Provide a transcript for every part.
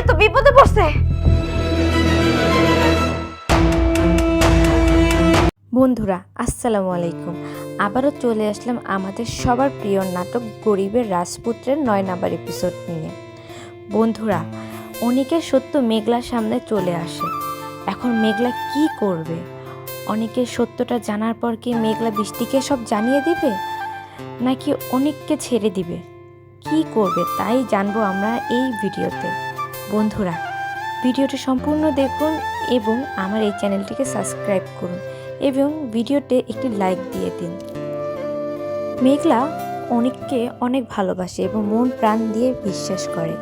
তো বিপদে পড়ছে। বন্ধুরা আসসালামু আলাইকুম, আবারও চলে আসলাম আমাদের সবার প্রিয় নাটক গরিবের রাজপুত্রের 9 নাম্বার এপিসোড নিয়ে। বন্ধুরা, অনিকের সত্য মেঘলার সামনে চলে আসে। এখন মেঘলা কি করবে? অনিকের সত্যটা জানার পর কি মেঘলা বৃষ্টিকে সব জানিয়ে দিবে, নাকি অনিককে ছেড়ে দিবে? কি করবে তাই জানবো আমরা এই ভিডিওতে। বন্ধুরা, ভিডিওটি সম্পূর্ণ দেখুন এবং আমার এই চ্যানেলটিকে সাবস্ক্রাইব করুন এবং ভিডিওতে একটি লাইক দিয়ে দিন। মেঘলা অনিককে অনেক ভালোবাসে এবং মন প্রাণ দিয়ে বিশ্বাস করে,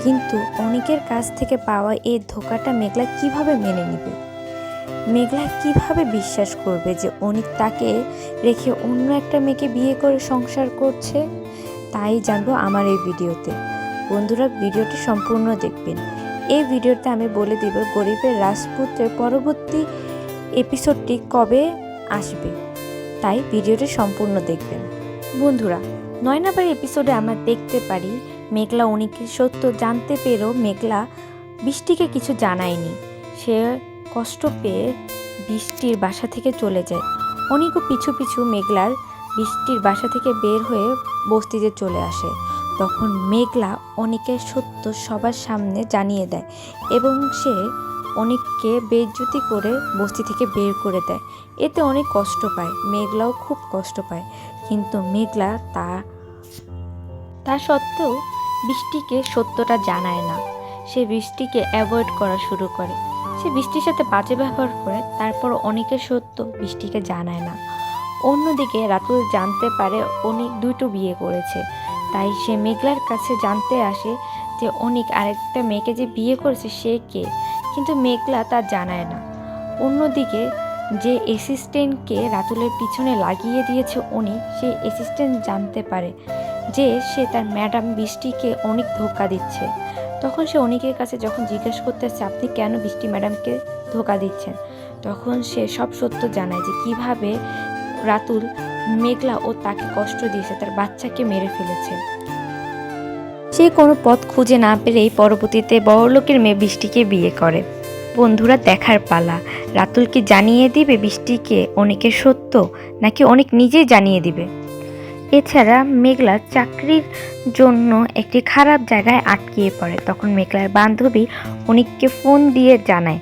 কিন্তু অনিকের কাছ থেকে পাওয়া এই ধোঁকাটা মেঘলা কিভাবে মেনে নেবে? মেঘলা কিভাবে বিশ্বাস করবে যে অনিক তাকে রেখে অন্য একটা মেয়েকে বিয়ে করে সংসার করছে? তাই জানবো আমার এই ভিডিওতে। বন্ধুরা, ভিডিওটি সম্পূর্ণ দেখবেন। এই ভিডিওতে আমি বলে দিব গরিবের রাজপুত্রের পরবর্তী এপিসোডটি কবে আসবে, তাই ভিডিওটি সম্পূর্ণ দেখবেন। বন্ধুরা, 9 নাম্বার এপিসোডে আমরা দেখতে পারি মেঘলা অনিকের সত্য জানতে পেরেও মেঘলা বৃষ্টিকে কিছু জানায়নি। সে কষ্ট পেয়ে বৃষ্টির বাসা থেকে চলে যায়। অনিকও পিছু পিছু মেঘলার বৃষ্টির বাসা থেকে বের হয়ে বস্তিতে চলে আসে। তখন মেঘলা অনিকের সত্য সবার সামনে জানিয়ে দেয় এবং সে অনিককে বেইজ্জতি করে বস্তি থেকে বের করে দেয়। এতে অনেক কষ্ট পায়, মেঘলাও খুব কষ্ট পায়, কিন্তু মেঘলা তা সত্ত্বেও বৃষ্টিকে সত্যটা জানায় না। সে বৃষ্টিকে অ্যাভয়েড করা শুরু করে। সে বৃষ্টির সাথে বাজে ব্যবহার করে, তারপর অনিকের সত্য বৃষ্টিকে জানায় না। অন্যদিকে রাতুল জানতে পারে অনিক দুটো বিয়ে করেছে, তাই সে মেঘলার কাছে জানতে আসে যে অনিক আরেকটা মেয়েকে যে বিয়ে করেছে সে কে, কিন্তু মেঘলা তা জানায় না। অন্যদিকে যে অ্যাসিস্ট্যান্টকে রাতুলের পিছনে লাগিয়ে দিয়েছে অনিক, সেই অ্যাসিস্ট্যান্ট জানতে পারে যে সে তার ম্যাডাম বৃষ্টিকে অনেক ধোঁকা দিচ্ছে। তখন সে অনিকের কাছে যখন জিজ্ঞেস করতে আসছে আপনি কেন বৃষ্টি ম্যাডামকে ধোঁকা দিচ্ছেন, তখন সে সব সত্য জানায় যে কিভাবে রাতুল মেঘলা ও তাকে কষ্ট দিয়েছে, তার বাচ্চাকে মেরে ফেলেছে। সে কোনো পথ খুঁজে না পেরেই পরবর্তীতে বড়লোকের মেয়ে বৃষ্টিকে বিয়ে করে। বন্ধুরা, দেখার পালা, রাতুল কি জানিয়ে দিবে বৃষ্টিকে অনিকের সত্য, নাকি অনিক নিজেই জানিয়ে দিবে? এছাড়া মেঘলা চাকরির জন্য একটি খারাপ জায়গায় আটকিয়ে পড়ে। তখন মেঘলার বান্ধবী অনিককে ফোন দিয়ে জানায়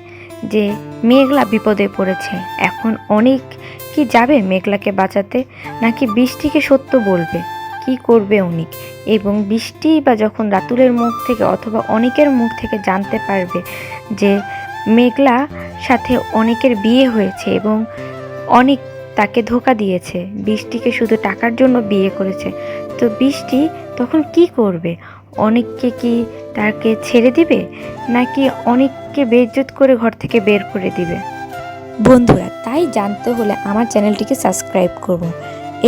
যে মেঘলা বিপদে পড়েছে। এখন অনিক কি যাবে মেঘলাকে বাঁচাতে, নাকি বৃষ্টিকে সত্য বলবে? কি করবে অনিক? এবং বৃষ্টি বা যখন রাতুলের মুখ থেকে অথবা অনিকের মুখ থেকে জানতে পারবে যে মেঘলা সাথে অনিকের বিয়ে হয়েছে এবং অনিক তাকে ধোঁকা দিয়েছে, বৃষ্টিকে শুধু টাকার জন্য বিয়ে করেছে, তো বৃষ্টি তখন কি করবে? অনিককে কি তাকে ছেড়ে দিবে, নাকি অনিককে বেইজ্জত করে ঘর থেকে বের করে দিবে? বন্ধুরা, তাই জানতে হলে আমার চ্যানেলটিকে সাবস্ক্রাইব করুন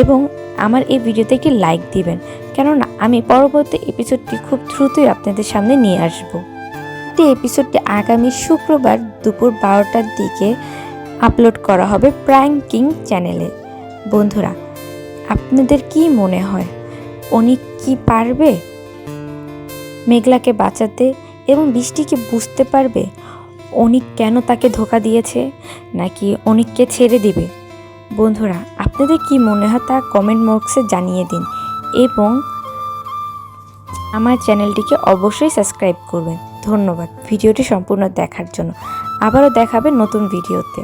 এবং আমার এই ভিডিওতে একটি লাইক দিবেন, কেননা আমি পরবর্তী এপিসোডটি খুব দ্রুতই আপনাদের সামনে নিয়ে আসব। এই এপিসোডটি আগামী শুক্রবার দুপুর 12টার দিকে আপলোড করা হবে প্রাইম কিং চ্যানেলে। বন্ধুরা, আপনাদের কি মনে হয় অনিক কি পারবে মেঘলাকে বাঁচাতে এবং বৃষ্টিকে বুঝতে পারবে অনিক কেন তাকে ধোঁকা দিয়েছে, নাকি অনিককে ছেড়ে দিবে? বন্ধুরা, আপনাদের কি মনে হয় তা কমেন্ট বক্সে জানিয়ে দিন এবং আমার চ্যানেলটিকে অবশ্যই সাবস্ক্রাইব করবেন। ধন্যবাদ ভিডিওটি সম্পূর্ণ দেখার জন্য। আবারও দেখাবে নতুন ভিডিওতে।